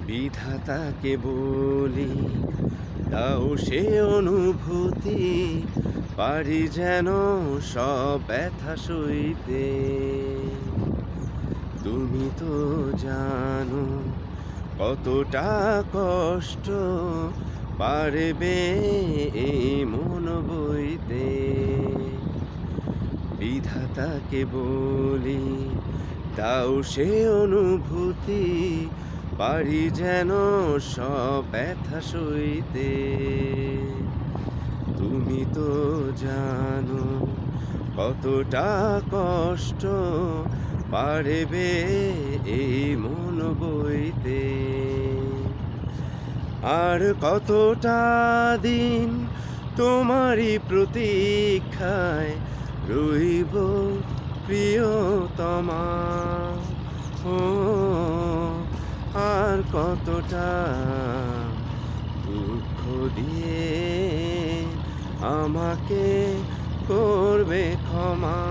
বিধাতাকে বলি দাও সে অনুভূতি, পারি যেন সব ব্যথা সইতে। তুমি তো জানো কতটা কষ্ট পারবে এই মন বইতে। বিধাতাকে বলি দাও সে অনুভূতি, পারি যেন সব ব্যথা সইতে। তুমি তো জানো কতটা কষ্ট পারবে এই মন বইতে। আর কতটা দিন তোমারই প্রতীক্ষায় রইব প্রিয়তমা। ও আর কতটা দুঃখ দিয়ে আমাকে করবে ক্ষমা।